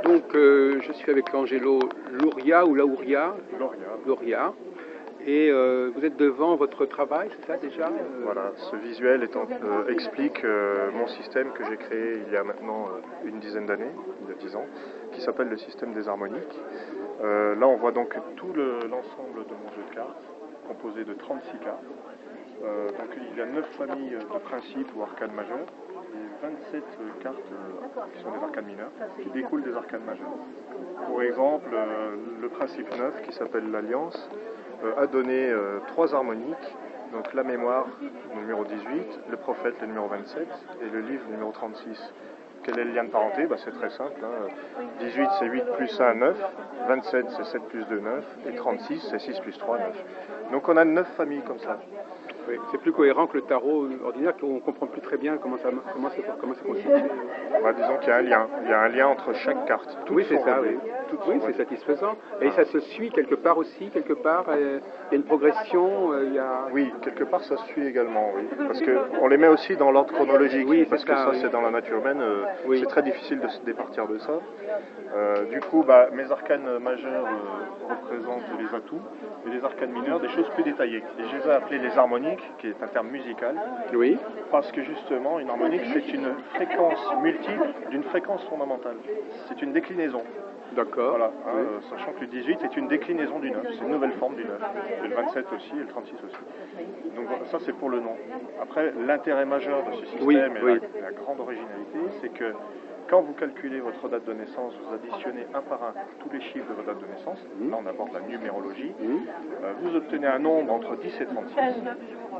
Donc, je suis avec Angelo Louria ou Lauria. Lauria. Lauria. Et vous êtes devant votre travail, c'est ça déjà Voilà, ce visuel explique mon système que j'ai créé il y a maintenant une dizaine d'années, il y a 10 ans, qui s'appelle le système des harmoniques. Là, on voit donc tout l'ensemble de mon jeu de cartes, composé de 36 cartes. Donc il y a 9 familles de principes ou arcanes majeurs et 27 cartes qui sont des arcanes mineures qui découlent des arcanes majeures. Pour exemple, le principe 9 qui s'appelle l'Alliance a donné 3 harmoniques, donc la mémoire, le numéro 18, le prophète, le numéro 27 et le livre, le numéro 36. Quel est le lien de parenté? C'est très simple. 18 c'est 8 plus 1, 9. 27 c'est 7 plus 2, 9. Et 36 c'est 6 plus 3, 9. Donc on a 9 familles comme ça. Oui, c'est plus cohérent que le tarot ordinaire, qu'on ne comprend plus très bien comment c'est constitué. Disons qu'il y a un lien. Il y a un lien entre chaque carte. Oui, c'est ça, oui. Oui, c'est satisfaisant. Et ça se suit quelque part aussi, il y a une progression. Oui, quelque part ça se suit également, oui. Parce qu'on les met aussi dans l'ordre chronologique. Oui, parce que ça, c'est dans la nature humaine. Oui. C'est très difficile de se départir de ça. Du coup, mes arcanes majeures représentent les atouts et les arcanes mineures des choses plus détaillées. Et je les ai appelées les harmoniques, qui est un terme musical. Oui. Parce que justement, une harmonique, c'est une fréquence multiple d'une fréquence fondamentale. C'est une déclinaison. D'accord. Voilà, sachant que le 18 est une déclinaison du 9, c'est une nouvelle forme du 9. Et le 27 aussi, et le 36 aussi. Donc ça, c'est pour le nom. Après, l'intérêt majeur de ce système et la grande originalité, c'est que quand vous calculez votre date de naissance, vous additionnez un par un tous les chiffres de votre date de naissance, là on aborde la numérologie, vous obtenez un nombre entre 10 et 36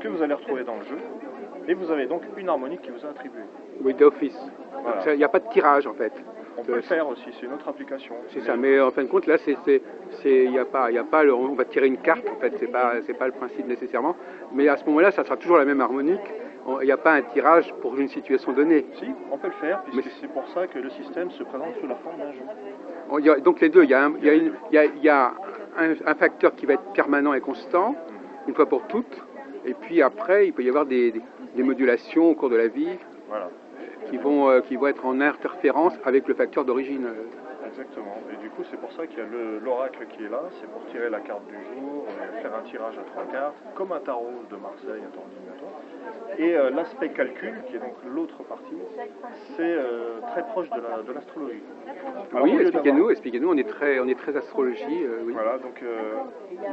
que vous allez retrouver dans le jeu, et vous avez donc une harmonique qui vous est attribuée. Oui, d'office. Il n'y a pas de tirage en fait. On peut le faire aussi, c'est une autre application. C'est ça, mais en fin de compte, là, on va tirer une carte, en fait, c'est pas le principe nécessairement, mais à ce moment-là, ça sera toujours la même harmonique, il n'y a pas un tirage pour une situation donnée. Si, on peut le faire, puisque c'est pour ça que le système se présente sous la forme d'un jeu. Donc les deux, il y a un facteur qui va être permanent et constant, une fois pour toutes, et puis après, il peut y avoir des modulations au cours de la vie. Voilà. Qui vont être en interférence avec le facteur d'origine. Exactement. Et du coup, c'est pour ça qu'il y a l'oracle qui est là. C'est pour tirer la carte du jour, faire un tirage à 3 cartes, comme un tarot de Marseille, un tarot divinatoire. Et l'aspect calcul, qui est donc l'autre partie, c'est très proche de l'astrologie. Oui, expliquez-nous, on est très astrologie. Oui. Voilà, donc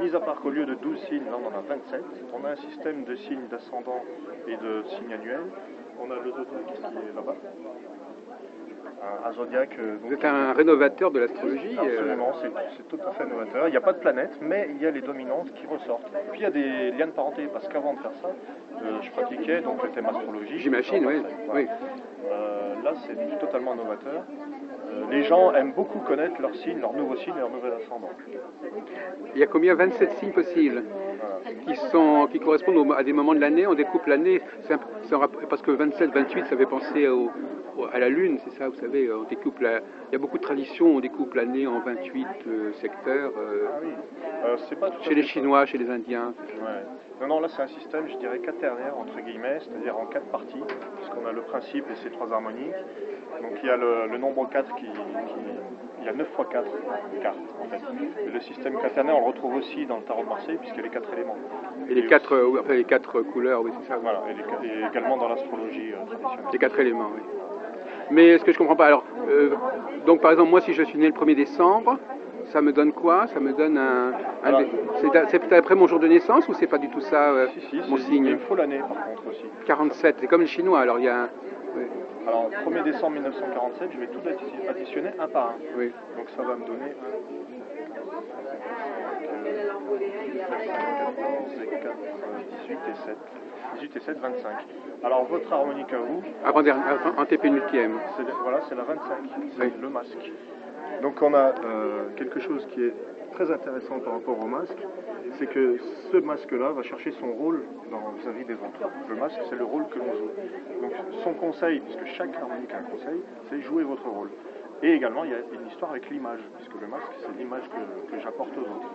mis à part qu'au lieu de 12 signes, là on en a 27, on a un système de signes d'ascendant et de signes annuels. On a le zodiaque qui est là-bas. Un zodiaque. Vous êtes un rénovateur de l'astrologie. Absolument, c'est tout à fait novateur. Il n'y a pas de planète, mais il y a les dominantes qui ressortent. Puis il y a des liens de parenté, parce qu'avant de faire ça, je pratiquais donc le thème astrologie. J'imagine, oui. Là, c'est totalement novateur. Les gens aiment beaucoup connaître leurs signes, leurs nouveaux signes et leurs nouveaux ascendants. Il y a combien? 27 signes possibles qui correspondent à des moments de l'année. On découpe l'année, parce que 27, 28, ça fait penser à la Lune, c'est ça, vous savez. Il y a beaucoup de traditions, on découpe l'année en 28 secteurs. C'est pas tout chez les Chinois, chez les Indiens. Ouais. Non, là c'est un système, je dirais, quaternaire, entre guillemets, c'est-à-dire en 4 parties, puisqu'on a le principe et ses 3 harmoniques. Donc il y a le nombre 4 il y a 9 fois 4 cartes en fait. Et le système quaternaire, on le retrouve aussi dans le tarot de Marseille, puisqu'il y a les 4 éléments. Et les 4 couleurs, oui, c'est ça. Voilà, et également dans l'astrologie traditionnelle. Les 4 éléments, oui. Mais ce que je comprends pas, alors, donc par exemple, moi si je suis né le 1er décembre, ça me donne quoi? Ça me donne c'est après mon jour de naissance ou c'est pas du tout ça mon signe? Il me faut l'année par contre aussi. 47, c'est comme le chinois, alors il y a... Alors 1er décembre 1947, je vais tout additionner un par un. Oui. Donc ça va me donner 18 et 7. 18 et 7, 25. Alors votre harmonique à vous... En TP-multième. Voilà, c'est la 25, c'est le masque. Donc on a quelque chose qui est très intéressant par rapport au masque, c'est que ce masque-là va chercher son rôle vis-à-vis des autres. Le masque, c'est le rôle que l'on joue. Donc son conseil, puisque chaque harmonique a un conseil, c'est jouer votre rôle. Et également, il y a une histoire avec l'image, puisque le masque, c'est l'image que j'apporte aux autres.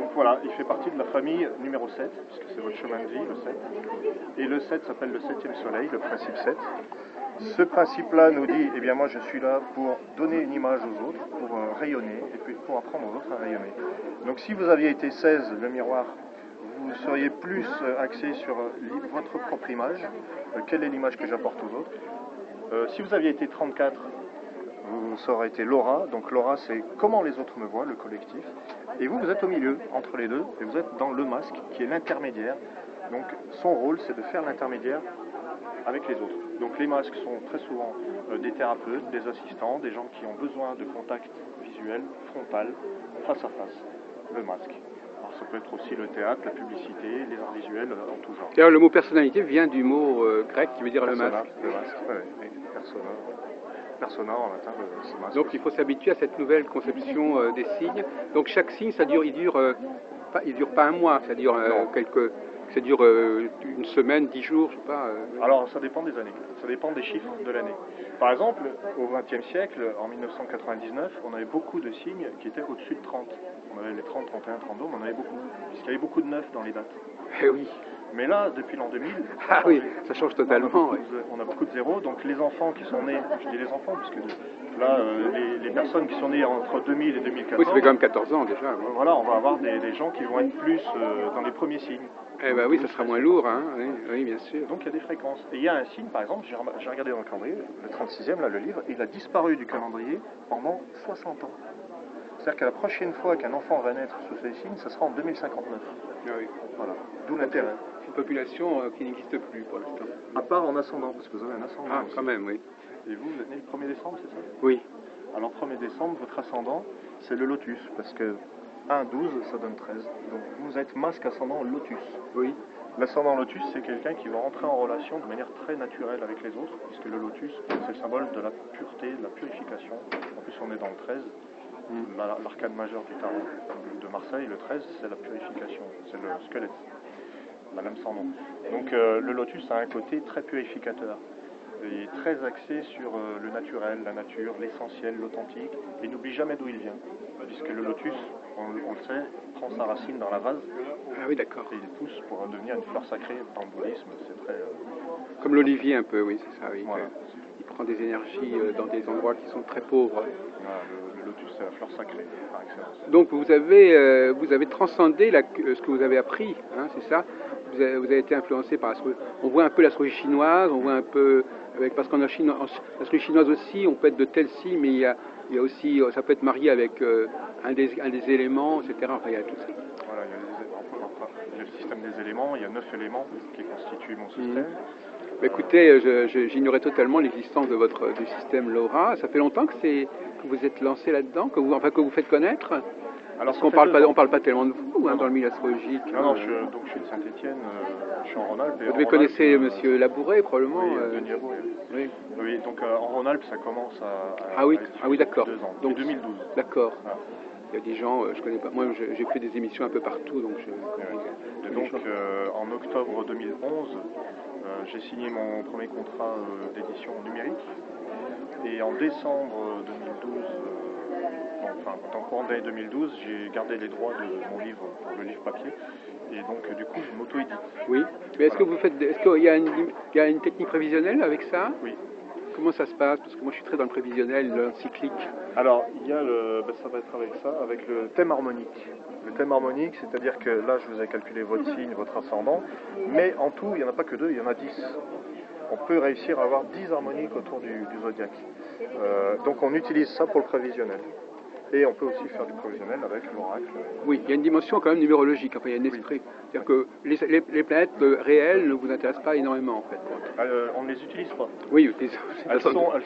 Donc voilà, il fait partie de la famille numéro 7, puisque c'est votre chemin de vie, le 7. Et le 7 s'appelle le 7e soleil, le principe 7. Ce principe-là nous dit, eh bien moi je suis là pour donner une image aux autres, pour rayonner, et puis pour apprendre aux autres à rayonner. Donc si vous aviez été 16, le miroir, vous seriez plus axé sur votre propre image, quelle est l'image que j'apporte aux autres. Si vous aviez été 34, ça aurait été l'aura, donc l'aura c'est comment les autres me voient, le collectif, et vous êtes au milieu, entre les deux, et vous êtes dans le masque, qui est l'intermédiaire, donc son rôle c'est de faire l'intermédiaire avec les autres. Donc les masques sont très souvent des thérapeutes, des assistants, des gens qui ont besoin de contact visuel, frontal, face à face, le masque. Alors ça peut être aussi le théâtre, la publicité, les arts visuels en tout genre. D'ailleurs, le mot personnalité vient du mot grec qui veut dire persona, le masque. Le masque, oui, persona. Persona en latin, c'est masque. Donc il faut s'habituer à cette nouvelle conception des signes. Donc chaque signe, il dure pas un mois, ça dure ça dure une semaine, 10 jours, je sais pas. Alors ça dépend des années, ça dépend des chiffres de l'année. Par exemple, au XXe siècle, en 1999, on avait beaucoup de signes qui étaient au-dessus de 30. On avait les 30, 31, 32, mais on en avait beaucoup, puisqu'il y avait beaucoup de 9 dans les dates. Eh oui. Mais là, depuis l'an 2000, oui, ça change totalement. On a beaucoup de zéros, donc les enfants qui sont nés, je dis les enfants, parce que là, les personnes qui sont nées entre 2000 et 2014... Oui, ça fait quand même 14 ans déjà. Voilà, on va avoir des gens qui vont être plus dans les premiers signes. Eh bien oui, ça sera moins lourd, hein. Oui, bien sûr. Donc il y a des fréquences. Et il y a un signe, par exemple, j'ai regardé dans le calendrier, le 36e, là, le livre, il a disparu du calendrier pendant 60 ans. C'est-à-dire que la prochaine fois qu'un enfant va naître sous ces signes, ça sera en 2059. Ah oui. Voilà, d'où l'intérêt. C'est une population qui n'existe plus pour l'instant. À part en ascendant, parce que vous avez un ascendant. Ah, aussi. quand même, oui. Et vous êtes né le 1er décembre, c'est ça? Oui. Alors 1er décembre, votre ascendant, c'est le lotus, parce que 1, 12, ça donne 13. Donc vous êtes masque ascendant lotus. Oui. L'ascendant lotus, c'est quelqu'un qui va rentrer en relation de manière très naturelle avec les autres, puisque le lotus, c'est le symbole de la pureté, de la purification. En plus, on est dans le 13. L'arcane majeur du tarot de Marseille, le 13, c'est la purification, c'est le squelette, la lame sans nom. Donc le lotus a un côté très purificateur. Il est très axé sur le naturel, la nature, l'essentiel, l'authentique, et n'oublie jamais d'où il vient. Puisque le lotus, on le sait, prend sa racine dans la vase. Ah oui, d'accord. Et il pousse pour devenir une fleur sacrée. Dans le bouddhisme, c'est très... Comme l'olivier un peu, oui, c'est ça. Oui. Voilà. Il prend des énergies dans des endroits qui sont très pauvres. Voilà, le lotus, c'est la fleur sacrée, par excellence. Donc vous avez transcendé ce que vous avez appris, hein, c'est ça? Vous avez été influencé par on voit un peu l'astrologie chinoise, on voit un peu parce qu'en l'astrologie chinoise aussi, on peut être de tel signe, mais il y a aussi, ça peut être marié avec un des éléments, etc. Enfin, il y a tout ça. Voilà, il y a le système des éléments, il y a 9 éléments qui constituent mon système. Écoutez, j'ignorais totalement l'existence de du système LoRa. Ça fait longtemps que vous êtes lancé là-dedans, que vous faites connaître. Alors qu'on on parle pas tellement de vous dans le milieu astrologique. Non, je suis de Saint-Étienne, je suis en Rhône-Alpes. Vous devez connaître Monsieur Labouré, probablement. Oui, Denis Labouré. Oui, donc en Rhône-Alpes, ça commence à ah oui, d'accord. 2 ans, donc 2012. D'accord. Ah. Il y a des gens, je connais pas. Moi, j'ai fait des émissions un peu partout, donc en octobre 2011, j'ai signé mon premier contrat d'édition numérique. Et en décembre 2012, en courant d'année 2012, j'ai gardé les droits de mon livre, pour le livre papier. Et donc, du coup, je m'auto-édite. Oui. Mais est-ce qu'il y a une technique prévisionnelle avec ça? Oui. Comment ça se passe? Parce que moi, je suis très dans le prévisionnel, le cyclique. Alors, il y a ça va être avec le thème harmonique. Le thème harmonique, c'est-à-dire que là, je vous ai calculé votre signe, votre ascendant, mais en tout, il n'y en a pas que 2, il y en a 10. On peut réussir à avoir 10 harmoniques autour du zodiaque. Donc, on utilise ça pour le prévisionnel. Et on peut aussi faire du prévisionnel avec l'oracle. Oui, il y a une dimension quand même numérologique, enfin, il y a un esprit. Oui. C'est-à-dire que les planètes réelles ne vous intéressent pas énormément, en fait. On ne les utilise pas. Oui,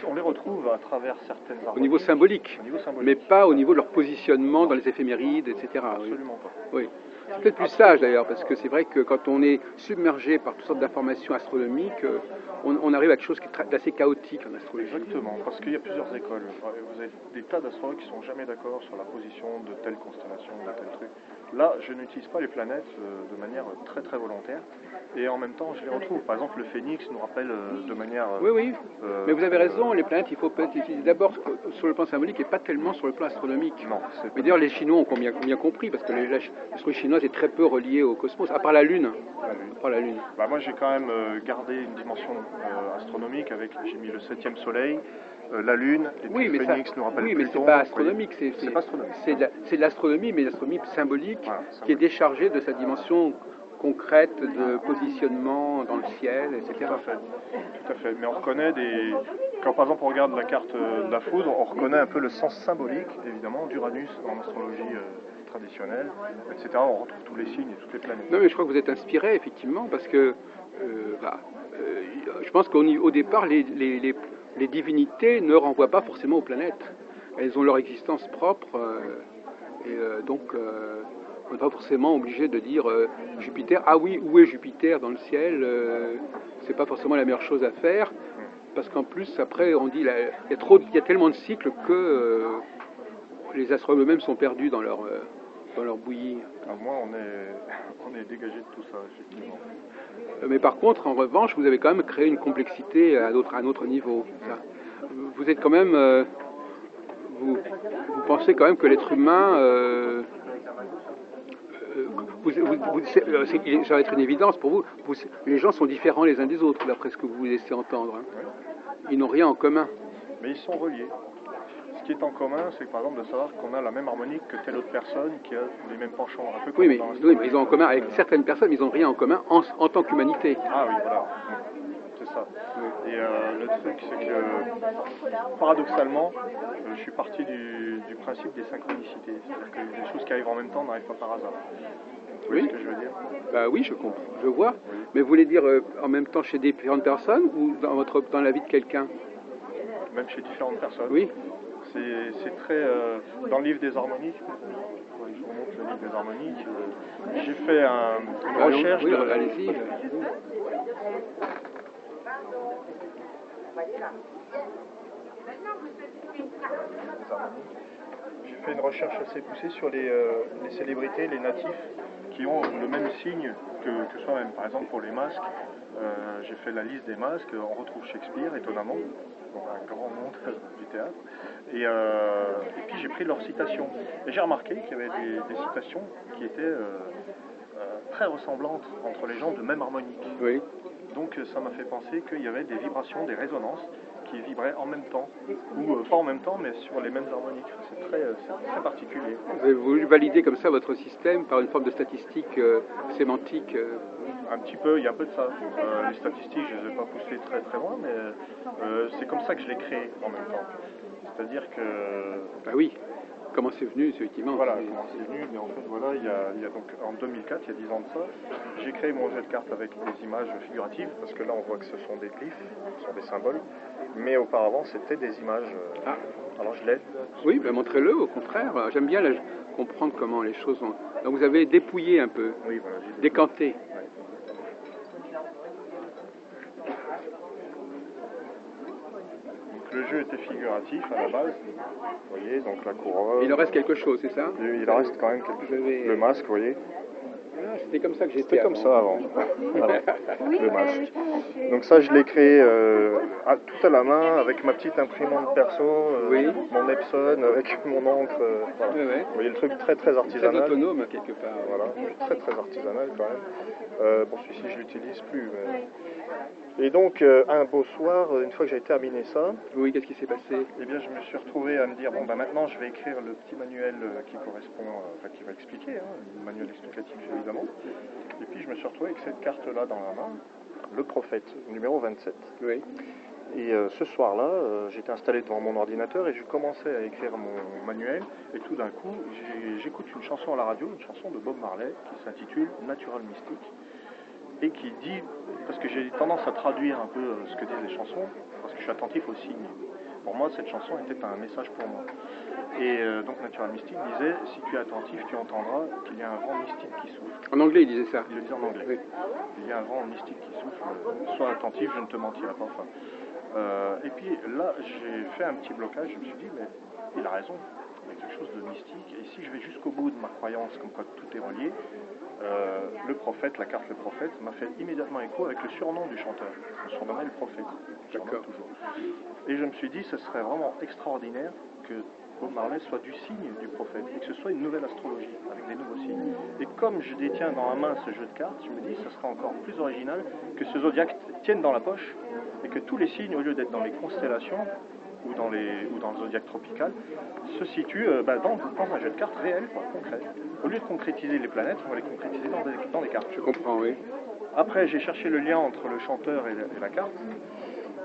on les retrouve à travers certaines harmonies. Au niveau symbolique, mais pas au niveau de leur positionnement dans les éphémérides, etc. Absolument pas. Oui. C'est peut-être plus sage d'ailleurs, parce que c'est vrai que quand on est submergé par toutes sortes d'informations astronomiques, on arrive à quelque chose qui est d'assez chaotique en astrologie. Exactement, parce qu'il y a plusieurs écoles. Vous avez des tas d'astrologues qui ne sont jamais d'accord sur la position de telle constellation, de tel truc. Là, je n'utilise pas les planètes de manière très très volontaire, et en même temps, je les retrouve. Par exemple, le phénix nous rappelle de manière... Oui, mais vous avez raison, les planètes, il faut peut-être les utiliser d'abord sur le plan symbolique et pas tellement sur le plan astronomique. Non. Mais d'ailleurs, les Chinois ont bien compris, parce que l'astrologie chinoise personnage est très peu relié au cosmos, à part la Lune. La Lune. À part la Lune. Bah, moi j'ai quand même gardé une dimension astronomique avec, j'ai mis le 7e soleil, la Lune, et puis le Phénix nous rappelle oui, mais Pluton. c'est pas astronomique, c'est pas astronomique. C'est de l'astronomie, mais l'astronomie symbolique, Voilà, qui est déchargée de sa dimension concrète de positionnement dans le ciel, etc. Tout à fait, tout à fait. Mais on reconnaît des... Quand par exemple on regarde la carte de la foudre, on reconnaît un peu le sens symbolique, évidemment, d'Uranus en astrologie traditionnelle, etc. On retrouve tous les signes et toutes les planètes. Non, mais je crois que vous êtes inspiré, effectivement, parce que je pense qu'au départ, les divinités ne renvoient pas forcément aux planètes. Elles ont leur existence propre, donc on n'est pas forcément obligé de dire Jupiter. Ah oui, où est Jupiter dans le ciel c'est pas forcément la meilleure chose à faire, parce qu'en plus, après, on dit il y a tellement de cycles que les astronomes eux-mêmes sont perdus dans leur bouillie. Alors moi, on est dégagé de tout ça, effectivement. Mais par contre, en revanche, vous avez quand même créé une complexité à un autre niveau. Ça. Vous êtes quand même... vous pensez quand même que l'être humain... ça va être une évidence pour vous. Les gens sont différents les uns des autres, d'après ce que vous vous laissez entendre. Hein. Ils n'ont rien en commun. Mais ils sont reliés. Ce qui est en commun, c'est par exemple de savoir qu'on a la même harmonique que telle autre personne qui a les mêmes penchants. Un peu comme oui, mais ils ont en commun avec certaines personnes, mais ils n'ont rien en commun en tant qu'humanité. Ah oui, voilà. C'est ça. Oui. Et le truc, c'est que paradoxalement, je suis parti du principe des synchronicités. C'est-à-dire que des choses qui arrivent en même temps n'arrivent pas par hasard. Vous voyez ce que je veux dire? Bah oui, je comprends, je vois. Oui. Mais vous voulez dire en même temps chez différentes personnes ou dans la vie de quelqu'un? Même chez différentes personnes. Oui. C'est très... dans le livre des harmoniques, je vous montre le livre des harmoniques, j'ai fait une recherche... Oui, allez-y. J'ai fait une recherche assez poussée sur les célébrités, les natifs, qui ont le même signe que soi-même. Par exemple, pour les masques, j'ai fait la liste des masques, on retrouve Shakespeare, étonnamment, donc un grand nom du théâtre, et puis j'ai pris leurs citations. Et j'ai remarqué qu'il y avait des citations qui étaient très ressemblantes entre les gens de même harmonique. Oui. Donc ça m'a fait penser qu'il y avait des vibrations, des résonances qui vibraient en même temps, ou pas en même temps, mais sur les mêmes harmoniques. C'est très particulier. Vous avez voulu valider comme ça votre système par une forme de statistique sémantique Un petit peu, il y a un peu de ça. Les statistiques, je ne les ai pas poussées très très loin, mais c'est comme ça que je l'ai créé en même temps. C'est-à-dire que... Bah oui. Comment c'est venu, effectivement. Voilà, comment c'est venu, mais en fait, voilà, il y a donc en 2004, il y a 10 ans de ça, j'ai créé mon jeu de cartes avec des images figuratives, parce que là, on voit que ce sont des glyphes, ce sont des symboles, mais auparavant, c'était des images. Alors, je l'aide. Oui, ben montrez-le, au contraire. J'aime bien comprendre comment les choses ont... Donc, vous avez dépouillé un peu, oui, voilà, décanté. Ouais. Le jeu était figuratif à la base, vous voyez, donc la couronne. Il en reste quelque chose, c'est ça? Il en reste quand même quelque chose. Le masque, vous voyez. Ah, c'était comme ça que j'étais. C'était comme ça avant. Voilà, le masque. Donc ça, je l'ai créé tout à la main avec ma petite imprimante perso, mon Epson, avec mon encre. Voilà. Oui. Vous voyez le truc très très artisanal. Très autonome quelque part. Voilà, très très artisanal quand même. Bon, celui-ci je l'utilise plus. Mais... Et donc un beau soir, une fois que j'avais terminé ça, oui, qu'est-ce qui s'est passé? Eh bien, je me suis retrouvé à me dire bon, maintenant je vais écrire le petit manuel qui correspond, qui va expliquer, le manuel explicatif évidemment. Et puis je me suis retrouvé avec cette carte-là dans la main, le prophète, numéro 27. Oui. Et ce soir-là, j'étais installé devant mon ordinateur et je commençais à écrire mon manuel. Et tout d'un coup, j'écoute une chanson à la radio, une chanson de Bob Marley qui s'intitule Natural Mystic. Et qui dit, parce que j'ai tendance à traduire un peu ce que disent les chansons, parce que je suis attentif aux signes. Pour moi, cette chanson était un message pour moi. Et donc Natural Mystic disait, si tu es attentif, tu entendras qu'il y a un vent mystique qui souffle. En anglais, il disait ça. Il le disait en anglais. Oui. Il y a un vent mystique qui souffle, sois attentif, je ne te mentirai pas. Enfin, et puis là, j'ai fait un petit blocage, je me suis dit, mais il a raison, il y a quelque chose de mystique, et si je vais jusqu'au bout de ma croyance, comme quoi tout est relié, le prophète, la carte le prophète, m'a fait immédiatement écho avec le surnom du chanteur. On surnommait le prophète. D'accord. Toujours. Et je me suis dit, ce serait vraiment extraordinaire que Bob Marley soit du signe du prophète, et que ce soit une nouvelle astrologie, avec des nouveaux signes. Et comme je détiens dans la main ce jeu de cartes, je me dis que ce sera encore plus original que ce zodiaque tienne dans la poche, et que tous les signes, au lieu d'être dans les constellations, ou dans le zodiaque tropical, se situent dans un jeu de cartes réel, quoi, concret. Au lieu de concrétiser les planètes, on va les concrétiser dans des cartes. Je comprends, oui. Après, j'ai cherché le lien entre le chanteur et la carte.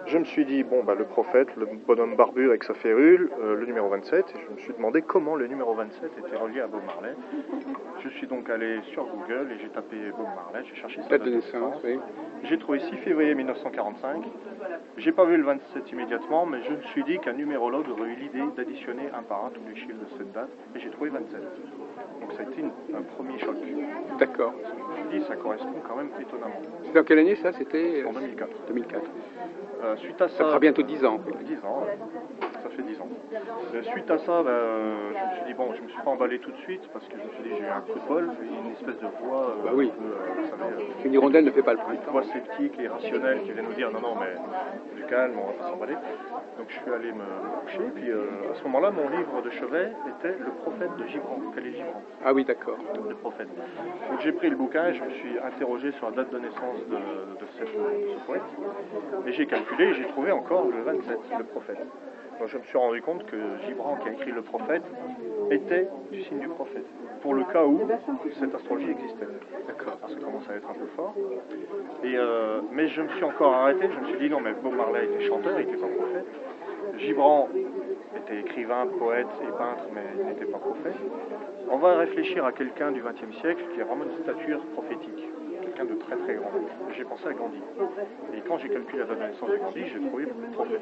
Je me suis dit, bon, le prophète, le bonhomme barbu avec sa férule, le numéro 27, et je me suis demandé comment le numéro 27 était relié à Bob Marley. Je suis donc allé sur Google et j'ai tapé Bob Marley, j'ai cherché sa date de naissance. Oui. J'ai trouvé 6 février 1945. J'ai pas vu le 27 immédiatement, mais je me suis dit qu'un numérologue aurait eu l'idée d'additionner un par un tous les chiffres de cette date, et j'ai trouvé 27. Donc ça a été un premier choc. D'accord. Je me suis dit, ça correspond quand même étonnamment. C'était en quelle année ça? C'était en 2004. 2004. Suite à Ça fera bientôt 10 ans. 10 ans, ça fait 10 ans. Suite à ça, je me suis dit, bon, je me suis pas emballé tout de suite parce que je me suis dit, j'ai eu un coup de bol, une espèce de voix, oui. vous savez, Une hirondelle ne fait pas le une printemps. voix sceptique et rationnelle qui vient nous dire, non, mais du calme, on va pas s'emballer. Donc je suis allé me coucher, puis à ce moment-là, mon livre de chevet était Le prophète de Gibran, Khalil Gibran. Ah oui, d'accord. Le prophète. Donc j'ai pris le bouquin, je me suis interrogé sur la date de naissance de ce poète, et j'ai calculé et j'ai trouvé encore le 27, le prophète. Donc je me suis rendu compte que Gibran, qui a écrit le prophète, était du signe du prophète, pour le cas où cette astrologie existait. D'accord. Ça commence à être un peu fort. Mais je me suis encore arrêté, je me suis dit non, mais Bob Marley était chanteur, il n'était pas prophète. Gibran était écrivain, poète et peintre, mais il n'était pas prophète. On va réfléchir à quelqu'un du XXe siècle qui a vraiment une stature prophétique, quelqu'un de très très grand. J'ai pensé à Gandhi. Et quand j'ai calculé la date de naissance de Gandhi, j'ai trouvé prophète.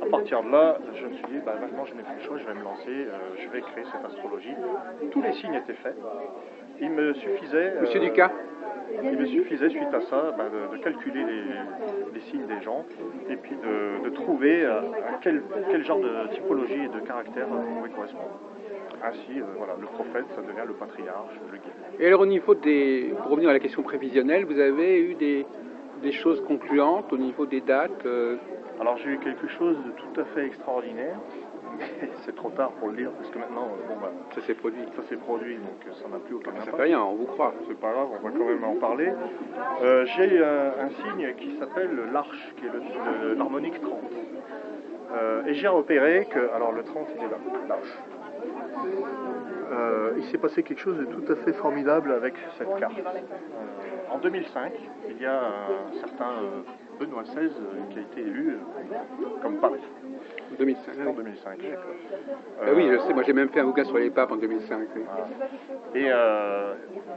À partir de là, je me suis dit, maintenant je n'ai plus le choix, je vais me lancer, je vais créer cette astrologie. Tous les signes étaient faits. Il me suffisait... Monsieur Ducas. Il me suffisait, suite à ça, de calculer les signes des gens et puis de trouver à quel genre de typologie et de caractère pouvait correspondre. Ainsi, voilà, le prophète, ça devient le patriarche, le guide. Et alors au niveau pour revenir à la question prévisionnelle, vous avez eu des choses concluantes au niveau des dates Alors j'ai eu quelque chose de tout à fait extraordinaire. C'est trop tard pour le dire, parce que maintenant, ça s'est produit. Ça s'est produit, donc ça n'a plus aucun impact. Ça fait rien, on vous croit. C'est pas grave, on va quand même en parler. J'ai eu un signe qui s'appelle l'arche, qui est l'harmonique 30. Et j'ai repéré que, alors le 30 il est là, l'arche. Il s'est passé quelque chose de tout à fait formidable avec cette carte. En 2005, il y a un certain Benoît XVI qui a été élu comme pape. 2005. En 2005. Oui, je sais, moi j'ai même fait un bouquin sur les papes en 2005. Oui. Voilà. Et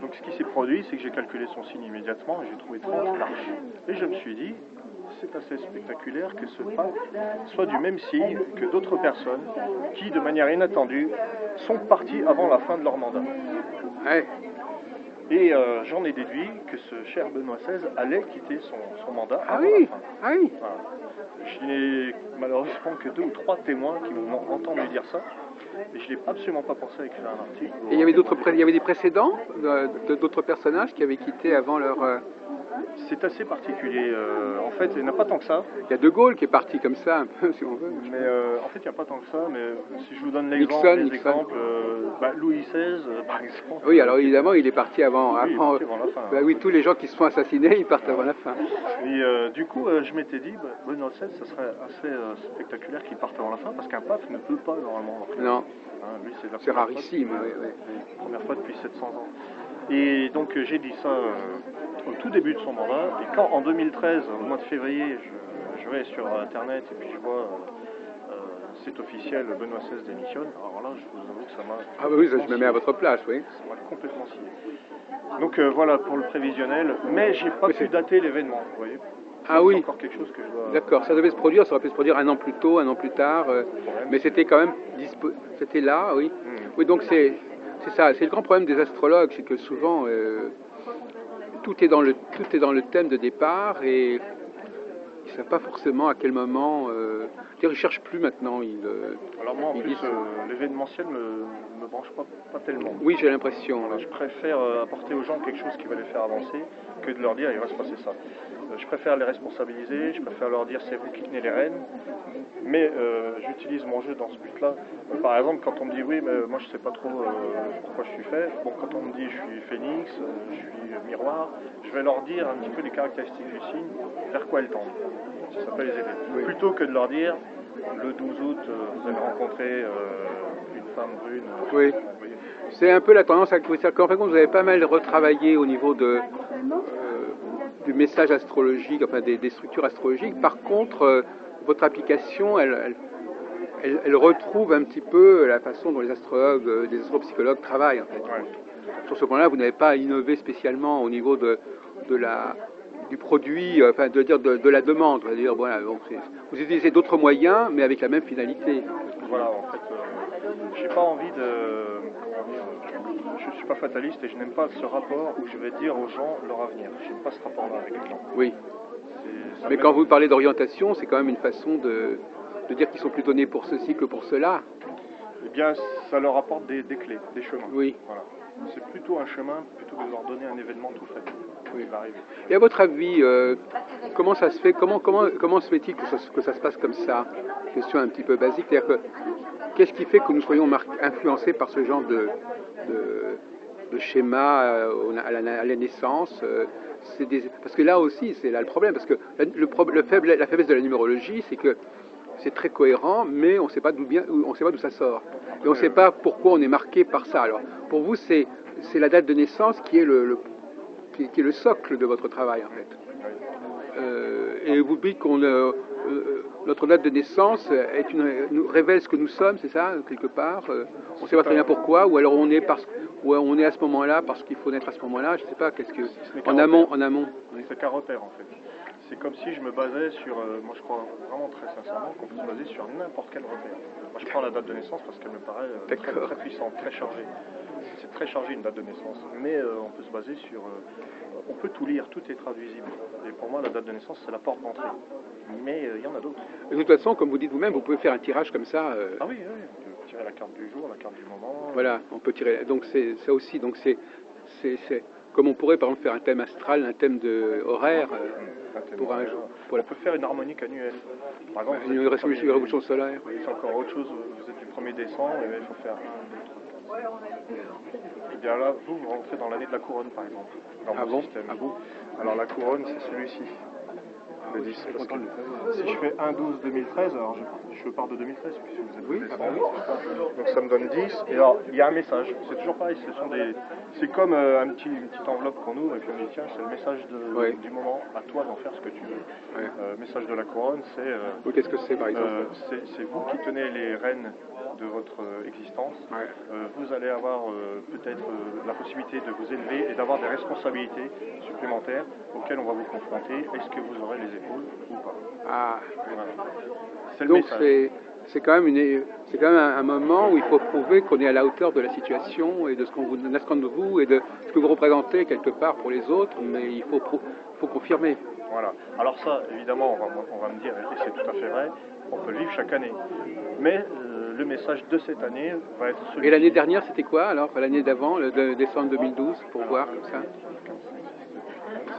donc ce qui s'est produit, c'est que j'ai calculé son signe immédiatement et j'ai trouvé 30 l'arche. Et je me suis dit, c'est assez spectaculaire que ce pape soit du même signe que d'autres personnes qui, de manière inattendue, sont partis avant la fin de leur mandat. Ouais. Et j'en ai déduit que ce cher Benoît XVI allait quitter son mandat avant la fin. Ah oui. Voilà. Je n'ai malheureusement que 2 ou 3 témoins qui m'ont entendu dire ça. Et je n'ai absolument pas pensé à écrire un article. Et il y avait des précédents d'autres personnages qui avaient quitté avant leur... C'est assez particulier. En fait, il n'y en a pas tant que ça. Il y a De Gaulle qui est parti comme ça, un peu, si on veut. Mais en fait, il n'y a pas tant que ça. Mais si je vous donne l'exemple, Louis XVI, par exemple. Oui, alors évidemment, il est parti avant il est parti avant la fin. Oui, tous les gens qui se font assassiner, ils partent avant la fin. Et du coup, je m'étais dit, Benoît XVI, ça serait assez spectaculaire qu'il parte avant la fin, parce qu'un pape ne peut pas normalement. Non. Lui, c'est rarissime. Première fois depuis 700 ans. Et donc j'ai dit ça au tout début de son mandat, et quand en 2013, au mois de février, je vais sur internet et puis je vois c'est officiel, Benoît XVI démissionne, alors là je vous avoue que ça m'a... Ah oui, ça, je me mets à votre place, oui. Ça m'a complètement scié. Donc voilà pour le prévisionnel, mais j'ai pas pu dater l'événement, vous voyez. Ah oui. C'est encore quelque chose que je dois... D'accord, ça devait se produire, ça aurait pu se produire un an plus tôt, un an plus tard, mais c'était quand même... C'était là, oui. Oui, donc c'est ça, c'est le grand problème des astrologues, c'est que souvent tout est dans le thème de départ et ils ne savent pas forcément à quel moment. Ils ne cherchent plus maintenant. Alors moi en plus l'événementiel me branche pas tellement. Oui, j'ai l'impression. Voilà, je préfère apporter aux gens quelque chose qui va les faire avancer que de leur dire il va se passer ça. Je préfère les responsabiliser, je préfère leur dire c'est vous qui tenez les rênes, mais j'utilise mon jeu dans ce but-là. Par exemple, quand on me dit oui, mais moi je sais pas trop pourquoi je suis fait, bon, quand on me dit je suis phénix, je suis miroir, je vais leur dire un petit peu les caractéristiques du signe, vers quoi elles tendent. Ça peut les aider. Oui. Plutôt que de leur dire le 12 août, vous allez rencontrer une femme brune. Oui. C'est un peu la tendance à qu'en fait, vous avez pas mal retravaillé au niveau du message astrologique, enfin des structures astrologiques. Par contre, votre application, elle retrouve un petit peu la façon dont les astrologues, les astropsychologues travaillent. En fait. Ouais. Sur ce point-là, vous n'avez pas innové spécialement au niveau du produit, enfin de la demande. C'est-à-dire, voilà, donc vous utilisez d'autres moyens, mais avec la même finalité. Voilà, en fait, j'ai pas envie de... Je suis pas fataliste et je n'aime pas ce rapport où je vais dire aux gens leur avenir. Je n'aime pas ce rapport-là avec les gens. Oui. Mais quand vous parlez d'orientation, c'est quand même une façon de dire qu'ils sont plutôt nés pour ceci que pour cela. Eh bien, ça leur apporte des clés, des chemins. Oui. Voilà. C'est plutôt un chemin plutôt que de leur donner un événement tout fait. Oui. Va arriver. Et à votre avis, comment ça se fait, comment se fait-il que ça se passe comme ça? Question un petit peu basique, c'est-à-dire que qu'est-ce qui fait que nous soyons influencés par ce genre de schéma à la naissance? Parce que là aussi, c'est là le problème, parce que la faiblesse de la numérologie, c'est que c'est très cohérent, mais on ne sait pas d'où ça sort. Et on ne sait pas pourquoi on est marqué par ça. Alors, pour vous, c'est la date de naissance qui est qui est le socle de votre travail, en fait. Et vous dites notre date de naissance nous révèle ce que nous sommes, c'est ça, quelque part. On ne sait pas très bien pourquoi, ou alors on est à ce moment-là parce qu'il faut naître à ce moment-là. Je ne sais pas. En amont. Oui. C'est qu'un repère, en fait. C'est comme si je me basais sur, moi je crois vraiment très sincèrement qu'on peut se baser sur n'importe quel repère. Moi je prends la date de naissance parce qu'elle me paraît très puissante, très chargée. C'est très chargé une date de naissance, mais on peut se baser sur, on peut tout lire, tout est traduisible. Et pour moi la date de naissance c'est la porte d'entrée. Mais il y en a d'autres. De toute façon, comme vous dites vous-même, vous pouvez faire un tirage comme ça. Ah oui, on peut tirer la carte du jour, la carte du moment. Voilà, on peut tirer. Donc c'est ça aussi. Donc c'est comme on pourrait par exemple faire un thème astral, un thème horaire pour un jour. On peut faire une harmonique annuelle. Par exemple, une révolution solaire. C'est encore autre chose. Vous êtes du 1er décembre, et il faut faire. Et bien là, vous rentrez dans l'année de la couronne, par exemple, dans mon système. Ah bon. Alors la couronne, c'est celui-ci. Le 10. Parce que si je fais 1-12-2013, alors je pars de 2013, puisque vous êtes de décembre. Donc ça me donne 10. Et alors, il y a un message. C'est toujours pareil. C'est comme une petite enveloppe qu'on ouvre et puis on dit tiens, c'est le message du moment. À toi d'en faire ce que tu veux. Ouais. Message de la couronne, c'est. Oui, qu'est-ce que c'est, par exemple c'est vous qui tenez les rênes de votre existence. Ouais. Vous allez avoir peut-être la possibilité de vous élever et d'avoir des responsabilités supplémentaires auxquelles on va vous confronter. Est-ce que vous aurez les épaules ou pas? Ah, voilà. C'est le donc message. c'est quand même un moment où il faut prouver qu'on est à la hauteur de la situation et de ce qu'on vous attend de vous et de ce que vous représentez quelque part pour les autres, mais il faut confirmer. Voilà. Alors ça, évidemment, on va me dire, et c'est tout à fait vrai, on peut le vivre chaque année. Mais le message de cette année va être celui. Et l'année dernière, c'était quoi alors? L'année d'avant, le décembre 2012, pour voir comme ça?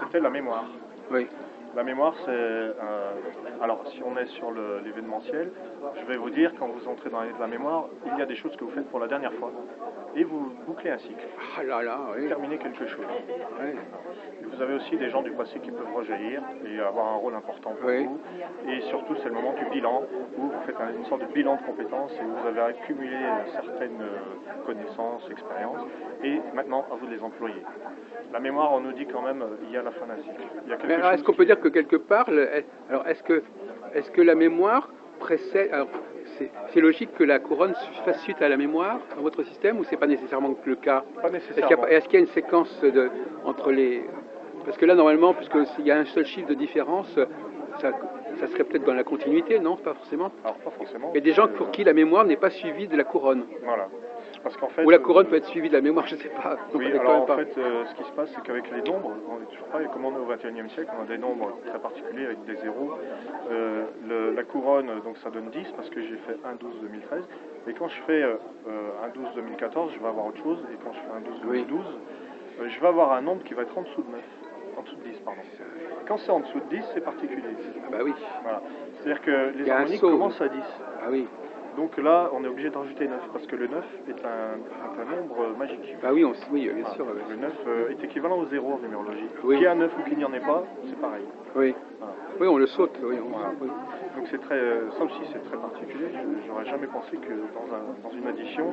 C'était la mémoire. Oui. La mémoire, c'est... alors, si on est sur l'événementiel, je vais vous dire, quand vous entrez dans l'année de la mémoire, il y a des choses que vous faites pour la dernière fois. Et vous bouclez un cycle. Ah là là, oui. Vous terminez quelque chose. Oui. Et vous avez aussi des gens du passé qui peuvent rejaillir et avoir un rôle important pour vous. Et surtout, c'est le moment du bilan, où vous faites une sorte de bilan de compétences et vous avez accumulé certaines connaissances, expériences. Et maintenant, à vous de les employer. La mémoire, on nous dit quand même, il y a la fin d'un cycle. Est-ce qu'on peut dire que quelque part, alors est-ce que la mémoire précède, alors c'est logique que la couronne fasse suite à la mémoire dans votre système ou c'est pas nécessairement le cas? Pas nécessairement. Est-ce qu'il y a une séquence entre les, parce que là normalement, puisqu'il y a un seul chiffre de différence, ça serait peut-être dans la continuité, non? Pas forcément. Alors pas forcément. Il y a des gens pour qui la mémoire n'est pas suivie de la couronne. Voilà. Parce qu'en fait, ou la couronne peut être suivie de la mémoire, je ne sais pas. Oui, alors en fait, ce qui se passe, c'est qu'avec les nombres, on est toujours pareil, comme on est au XXIe siècle, on a des nombres très particuliers avec des zéros. La couronne, donc ça donne 10 parce que j'ai fait 1-12-2013. Et quand je fais 1-12-2014, je vais avoir autre chose. Et quand je fais 1-12-2012, je vais avoir un nombre qui va être en dessous de 9. En dessous de 10, pardon. Quand c'est en dessous de 10, c'est particulier. Ah bah oui. Voilà. C'est-à-dire que Il les y a un harmoniques saut. commencent à 10. Ah oui. Donc là, on est obligé de rajouter 9, parce que le 9 est un nombre magique. Bah oui, oui, bien sûr. Voilà. Ouais. Le 9 est équivalent au 0 en numérologie. Oui. Qu'il y ait un 9 ou qu'il n'y en ait pas, c'est pareil. Oui. Voilà. Oui, on le saute. Oui, Voilà. oui. Donc c'est très, ça aussi c'est très particulier. J'aurais jamais pensé que dans une addition,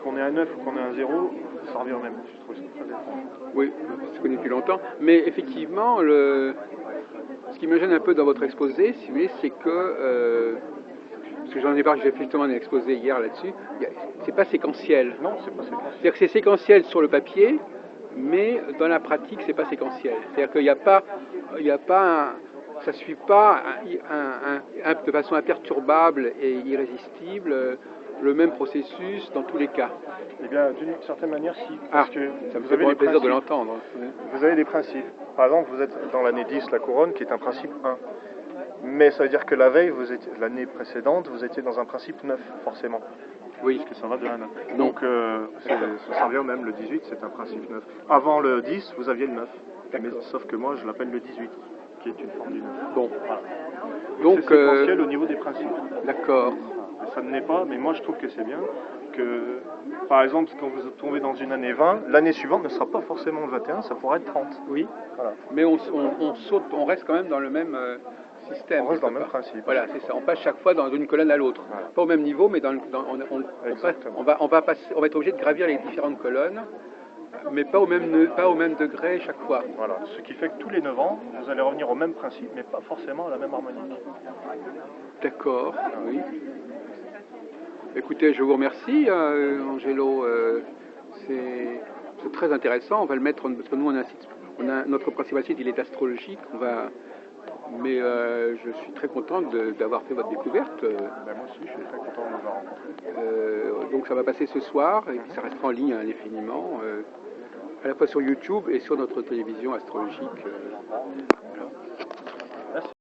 qu'on ait un 9 ou qu'on ait un 0, ça revient au même. Je trouve ça très étrange. Oui, je connais depuis longtemps. Mais effectivement, ce qui me gêne un peu dans votre exposé, si vous voulez, c'est que, parce que j'en ai parlé, j'ai fait justement un exposé hier là-dessus, c'est pas séquentiel. Non, c'est pas séquentiel. C'est-à-dire que c'est séquentiel sur le papier, mais dans la pratique, c'est pas séquentiel. C'est-à-dire qu'il n'y a pas, ça ne suit pas de façon imperturbable et irrésistible le même processus dans tous les cas. Eh bien, d'une certaine manière, si. Parce que ça me vous fait avez le des plaisir de principes. l'entendre. Vous avez des principes. Par exemple, vous êtes dans l'année 10, la couronne, qui est un principe 1. Mais ça veut dire que la veille, l'année précédente, vous étiez dans un principe 9, forcément. Oui. Parce que ça va de 1 à 9. Non. Donc, ça revient au même. Le 18, c'est un principe 9. Avant le 10, vous aviez le 9. Mais, sauf que moi, je l'appelle le 18, qui est une forme du 9. Bon. Voilà. Donc, c'est séquentiel au niveau des principes. D'accord. Ça ne l'est pas, mais moi je trouve que c'est bien que, par exemple, quand vous tombez dans une année 20, l'année suivante ne sera pas forcément le 21, ça pourrait être 30. Oui. Voilà. Mais on saute, on reste quand même dans le même système. On reste dans le même principe. Voilà, c'est ça. On passe chaque fois d'une colonne à l'autre. Voilà. Pas au même niveau, mais on va être obligé de gravir les différentes colonnes, mais pas au même degré chaque fois. Voilà. Ce qui fait que tous les 9 ans, vous allez revenir au même principe, mais pas forcément à la même harmonique. D'accord, oui. Écoutez, je vous remercie, Angelo. C'est très intéressant. On va le mettre, parce que nous, notre principal site, il est astrologique. Mais je suis très content d'avoir fait votre découverte. Moi aussi, je suis très content de vous avoir rencontré. Donc ça va passer ce soir, et puis ça restera en ligne indéfiniment, à la fois sur YouTube et sur notre télévision astrologique. Voilà.